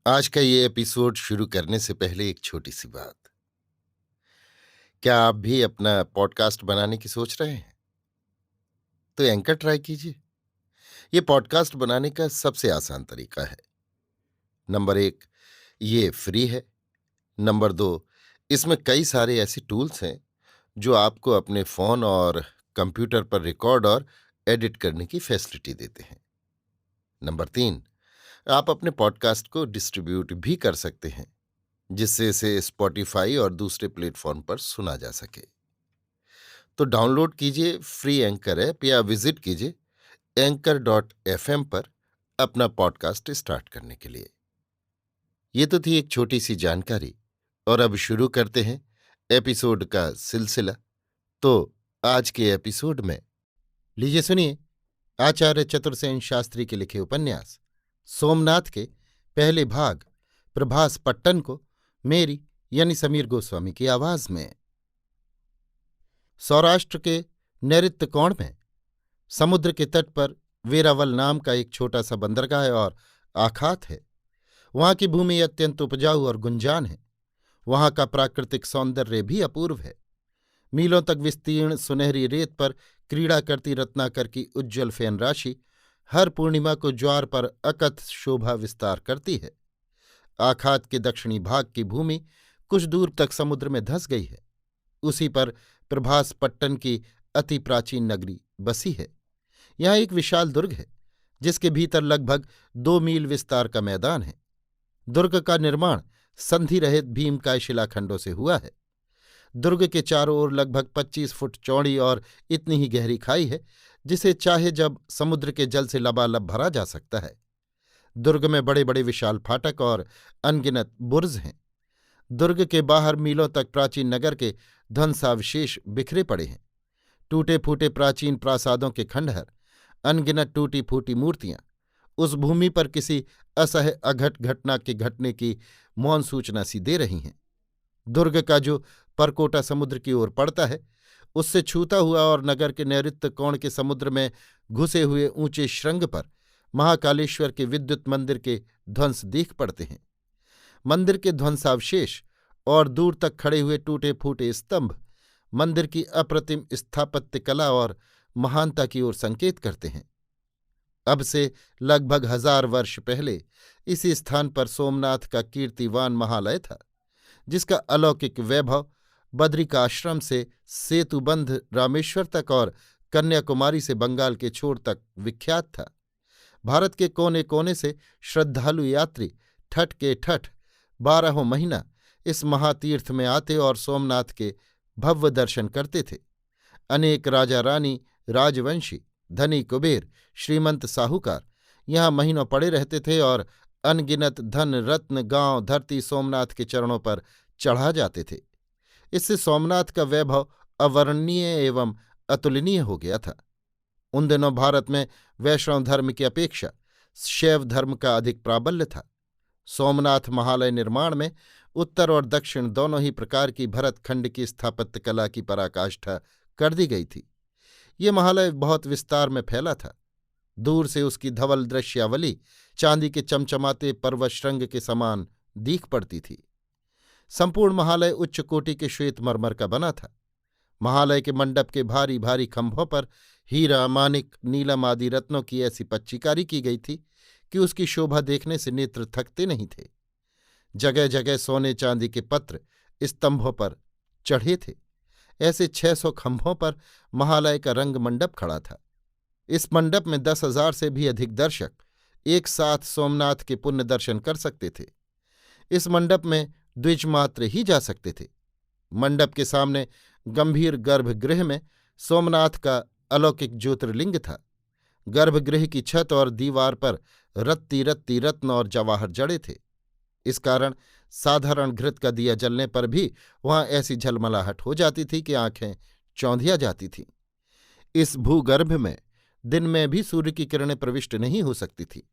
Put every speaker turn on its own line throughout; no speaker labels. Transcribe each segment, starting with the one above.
आज का ये एपिसोड शुरू करने से पहले एक छोटी सी बात। क्या आप भी अपना पॉडकास्ट बनाने की सोच रहे हैं? तो एंकर ट्राई कीजिए। ये पॉडकास्ट बनाने का सबसे आसान तरीका है। नंबर 1, ये फ्री है। नंबर 2, इसमें कई सारे ऐसे टूल्स हैं जो आपको अपने फ़ोन और कंप्यूटर पर रिकॉर्ड और एडिट करने की फैसिलिटी देते हैं। नंबर 3, आप अपने पॉडकास्ट को डिस्ट्रीब्यूट भी कर सकते हैं, जिससे इसे स्पॉटिफाई और दूसरे प्लेटफॉर्म पर सुना जा सके। तो डाउनलोड कीजिए फ्री एंकर ऐप या विजिट कीजिए anchor.fm पर अपना पॉडकास्ट स्टार्ट करने के लिए। ये तो थी एक छोटी सी जानकारी, और अब शुरू करते हैं एपिसोड का सिलसिला। तो आज के एपिसोड में लीजिए सुनिए आचार्य चतुर्सेन शास्त्री के लिखे उपन्यास सोमनाथ के पहले भाग प्रभास पट्टन को मेरी यानी समीर गोस्वामी की आवाज में। सौराष्ट्र के नैऋत्य कोण में समुद्र के तट पर वेरावल नाम का एक छोटा सा बंदरगाह और आखात है। वहां की भूमि अत्यंत उपजाऊ और गुंजान है। वहां का प्राकृतिक सौंदर्य भी अपूर्व है। मीलों तक विस्तीर्ण सुनहरी रेत पर क्रीड़ा करती रत्नाकर की उज्ज्वल फेन राशि हर पूर्णिमा को ज्वार पर अकथ शोभा विस्तार करती है। आखात के दक्षिणी भाग की भूमि कुछ दूर तक समुद्र में धंस गई है। उसी पर प्रभास पट्टन की अति प्राचीन नगरी बसी है। यहाँ एक विशाल दुर्ग है, जिसके भीतर लगभग 2 मील विस्तार का मैदान है। दुर्ग का निर्माण संधि रहित भीमकाय शिलाखंडों से हुआ है। दुर्ग के चारों ओर लगभग 25 फुट चौड़ी और इतनी ही गहरी खाई है, जिसे चाहे जब समुद्र के जल से लबालब भरा जा सकता है। दुर्ग में बड़े बड़े विशाल फाटक और अनगिनत बुर्ज हैं। दुर्ग के बाहर मीलों तक प्राचीन नगर के ध्वंसावशेष बिखरे पड़े हैं। टूटे फूटे प्राचीन प्रासादों के खंडहर, अनगिनत टूटी फूटी मूर्तियां उस भूमि पर किसी असह्य अघट घटना के घटने की मौन सूचना सी दे रही हैं। दुर्ग का जो परकोटा समुद्र की ओर पड़ता है, उससे छूता हुआ और नगर के नैऋत्य कोण के समुद्र में घुसे हुए ऊंचे श्रृंग पर महाकालेश्वर के विद्युत मंदिर के ध्वंस दीख पड़ते हैं। मंदिर के ध्वंसावशेष और दूर तक खड़े हुए टूटे फूटे स्तंभ मंदिर की अप्रतिम स्थापत्य कला और महानता की ओर संकेत करते हैं। अब से लगभग 1000 वर्ष पहले इसी स्थान पर सोमनाथ का कीर्तिवान महालय था, जिसका अलौकिक वैभव बद्रिकाश्रम से सेतुबंध रामेश्वर तक और कन्याकुमारी से बंगाल के छोर तक विख्यात था। भारत के कोने कोने से श्रद्धालु यात्री ठठ के ठठ 12 महीना इस महातीर्थ में आते और सोमनाथ के भव्य दर्शन करते थे। अनेक राजा रानी, राजवंशी, धनी कुबेर, श्रीमंत साहूकार यहाँ महीनों पड़े रहते थे और अनगिनत धन रत्न गांव धरती सोमनाथ के चरणों पर चढ़ा जाते थे। इससे सोमनाथ का वैभव अवर्णनीय एवं अतुलनीय हो गया था। उन दिनों भारत में वैष्णव धर्म की अपेक्षा शैव धर्म का अधिक प्राबल्य था। सोमनाथ महालय निर्माण में उत्तर और दक्षिण दोनों ही प्रकार की भरतखंड की स्थापत्य कला की पराकाष्ठा कर दी गई थी। ये महालय बहुत विस्तार में फैला था। दूर से उसकी धवल दृश्यावली चांदी के चमचमाते पर्वतशृंग के समान दीख पड़ती थी। संपूर्ण महालय उच्च कोटि के श्वेत मरमर का बना था। महालय के मंडप के भारी भारी खंभों पर हीरा, मानिक, नीलम आदि रत्नों की ऐसी पच्चीकारी की गई थी कि उसकी शोभा देखने से नेत्र थकते नहीं थे। जगह जगह सोने चांदी के पत्र स्तंभों पर चढ़े थे। ऐसे 600 खंभों पर महालय का रंग मंडप खड़ा था। इस मंडप में 10,000 से भी अधिक दर्शक एक साथ सोमनाथ के पुण्य दर्शन कर सकते थे। इस मंडप में द्विजमात्र ही जा सकते थे। मंडप के सामने गंभीर गर्भगृह में सोमनाथ का अलौकिक ज्योतिर्लिंग था। गर्भगृह की छत और दीवार पर रत्ती रत्ती रत्न और जवाहर जड़े थे। इस कारण साधारण घृत का दिया जलने पर भी वहां ऐसी झलमलाहट हो जाती थी कि आंखें चौंधिया जाती थीं। इस भूगर्भ में दिन में भी सूर्य की किरणें प्रविष्ट नहीं हो सकती थी।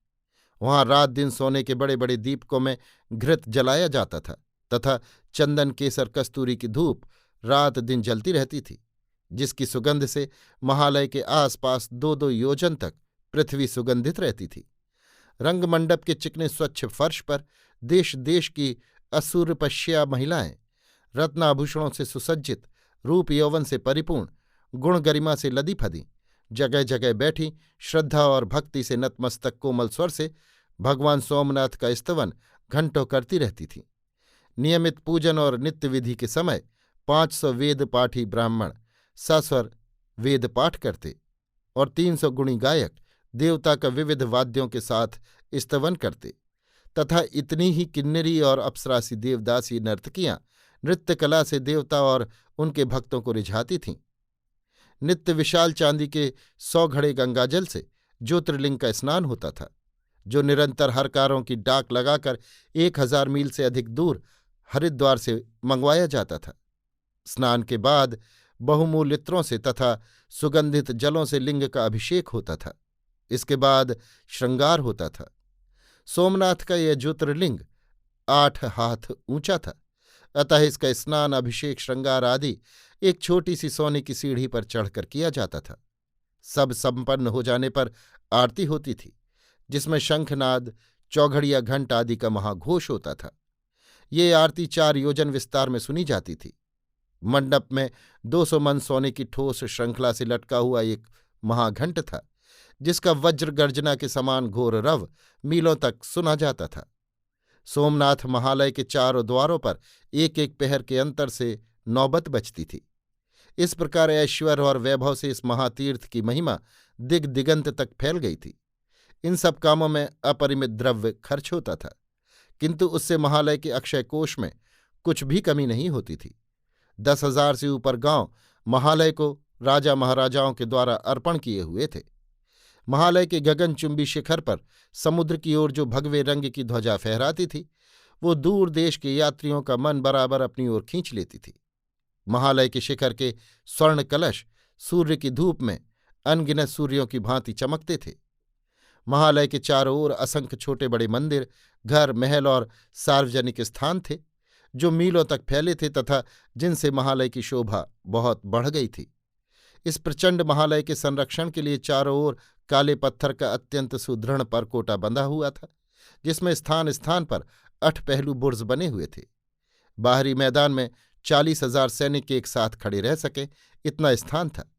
वहां रात दिन सोने के बड़े बड़े दीपकों में घृत जलाया जाता था तथा चंदन केसर कस्तूरी की धूप रात दिन जलती रहती थी, जिसकी सुगंध से महालय के आसपास 2-2 योजन तक पृथ्वी सुगंधित रहती थी। रंगमंडप के चिकने स्वच्छ फर्श पर देश देश की असुरपश्या महिलाएं, रत्नाभूषणों से सुसज्जित, रूप यौवन से परिपूर्ण, गुण गरिमा से लदी फदी, जगह जगह बैठी श्रद्धा और भक्ति से नतमस्तक कोमल स्वर से भगवान सोमनाथ का स्तवन घंटों करती रहती थीं। नियमित पूजन और नित्य विधि के समय 500 वेद पाठी ब्राह्मण सस्वर वेद पाठ करते और 300 गुणी गायक देवता का विविध वाद्यों के साथ स्तवन करते तथा इतनी ही किन्नरी और अप्सरासी देवदासी नर्तकियां नृत्य कला से देवता और उनके भक्तों को रिझाती थीं। नित्य विशाल चांदी के 100 घड़े गंगाजल से ज्योतिर्लिंग का स्नान होता था, जो निरंतर हरकारों की डाक लगाकर 1000 मील से अधिक दूर हरिद्वार से मंगवाया जाता था। स्नान के बाद बहुमूल्य इत्रों से तथा सुगंधित जलों से लिंग का अभिषेक होता था। इसके बाद श्रृंगार होता था। सोमनाथ का यह ज्योतिर्लिंग 8 हाथ ऊंचा था, अतः इसका स्नान, अभिषेक, श्रृंगार आदि एक छोटी सी सोने की सीढ़ी पर चढ़कर किया जाता था। सब संपन्न हो जाने पर आरती होती थी, जिसमें शंखनाद, चौघड़िया, घंट आदि का महाघोष होता था। ये आरती 4 योजन विस्तार में सुनी जाती थी। मंडप में 200 मन सोने की ठोस श्रृंखला से लटका हुआ एक महाघंट था, जिसका वज्र गर्जना के समान घोर रव मीलों तक सुना जाता था। सोमनाथ महालय के चारों द्वारों पर एक एक पहर के अंतर से नौबत बजती थी। इस प्रकार ऐश्वर्य और वैभव से इस महातीर्थ की महिमा दिग दिगंत तक फैल गई थी। इन सब कामों में अपरिमित द्रव्य खर्च होता था, किंतु उससे महालय के अक्षय कोष में कुछ भी कमी नहीं होती थी। 10,000 से ऊपर गांव महालय को राजा महाराजाओं के द्वारा अर्पण किए हुए थे। महालय के गगनचुंबी शिखर पर समुद्र की ओर जो भगवे रंग की ध्वजा फहराती थी, वो दूर देश के यात्रियों का मन बराबर अपनी ओर खींच लेती थी। महालय के शिखर के स्वर्ण कलश सूर्य की धूप में अनगिनत सूर्यों की भांति चमकते थे। महालय के चारों ओर असंख्य छोटे बड़े मंदिर, घर, महल और सार्वजनिक स्थान थे, जो मीलों तक फैले थे तथा जिनसे महालय की शोभा बहुत बढ़ गई थी। इस प्रचंड महालय के संरक्षण के लिए चारों ओर काले पत्थर का अत्यंत सुदृढ़ परकोटा बंधा हुआ था, जिसमें स्थान स्थान पर 8 पहलू बुर्ज बने हुए थे। बाहरी मैदान में 40,000 सैनिक एक साथ खड़े रह सके, इतना स्थान था।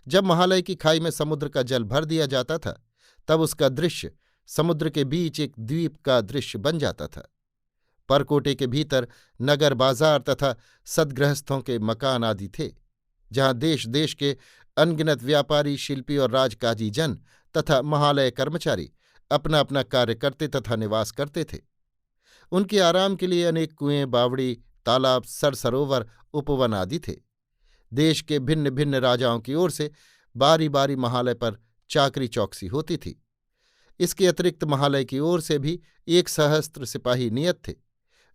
जब महालय की खाई में समुद्र का जल भर दिया जाता था, तब उसका दृश्य समुद्र के बीच एक द्वीप का दृश्य बन जाता था। परकोटे के भीतर नगर, बाजार तथा सद्गृहस्थों के मकान आदि थे, जहां देश देश के अनगिनत व्यापारी, शिल्पी और राजकाजी जन तथा महालय कर्मचारी अपना अपना कार्य करते तथा निवास करते थे। उनके आराम के लिए अनेक कुएं, बावड़ी, तालाब, सरसरोवर, उपवन आदि थे। देश के भिन्न भिन्न राजाओं की ओर से बारी बारी महालय पर चाकरी चौकसी होती थी। इसके अतिरिक्त महालय की ओर से भी 1 सहस्त्र सिपाही नियत थे,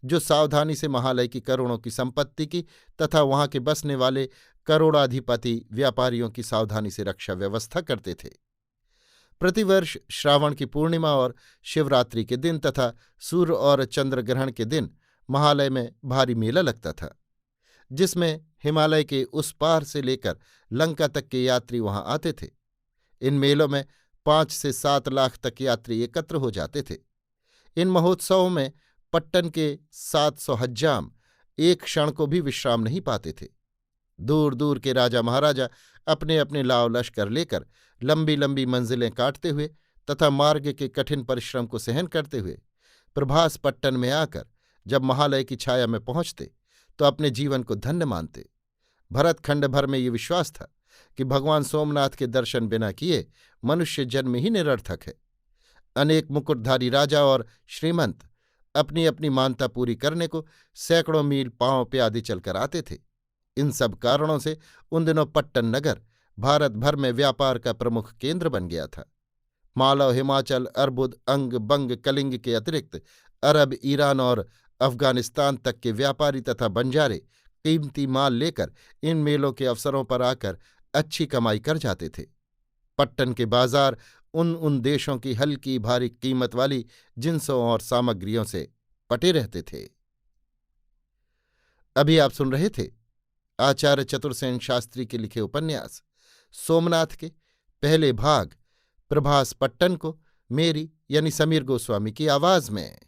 जो सावधानी से महालय की करोड़ों की संपत्ति की तथा वहां के बसने वाले करोड़ाधिपति व्यापारियों की सावधानी से रक्षा व्यवस्था करते थे। प्रतिवर्ष श्रावण की पूर्णिमा और शिवरात्रि के दिन तथा सूर्य और चंद्र ग्रहण के दिन महालय में भारी मेला लगता था, जिसमें हिमालय के उस पार से लेकर लंका तक के यात्री वहां आते थे। इन मेलों में 5 से 7 लाख तक यात्री एकत्र हो जाते थे। इन महोत्सवों में पट्टन के 700 हज्जाम एक क्षण को भी विश्राम नहीं पाते थे। दूर दूर के राजा महाराजा अपने अपने लाव लश्कर लेकर लंबी लंबी मंजिलें काटते हुए तथा मार्ग के कठिन परिश्रम को सहन करते हुए प्रभास पट्टन में आकर जब महालय की छाया में पहुंचते तो अपने जीवन को धन्य मानते। भरतखंड भर में ये विश्वास था कि भगवान सोमनाथ के दर्शन बिना किए मनुष्य जन्म ही निरर्थक है। अनेक मुकुटधारी राजा और श्रीमंत अपनी अपनी मानता पूरी करने को सैकड़ों मील पांव प्यादे चलकर आते थे। इन सब कारणों से उन दिनों पट्टन नगर भारत भर में व्यापार का प्रमुख केंद्र बन गया था। मालव, हिमाचल, अर्बुद, अंग, बंग, कलिंग के अतिरिक्त अरब, ईरान और अफगानिस्तान तक के व्यापारी तथा बंजारे कीमती माल लेकर इन मेलों के अवसरों पर आकर अच्छी कमाई कर जाते थे। पट्टन के बाजार उन देशों की हल्की भारी कीमत वाली जिंसों और सामग्रियों से पटे रहते थे। अभी आप सुन रहे थे आचार्य चतुर्सेन शास्त्री के लिखे उपन्यास सोमनाथ के पहले भाग प्रभास पट्टन को मेरी यानी समीर गोस्वामी की आवाज में।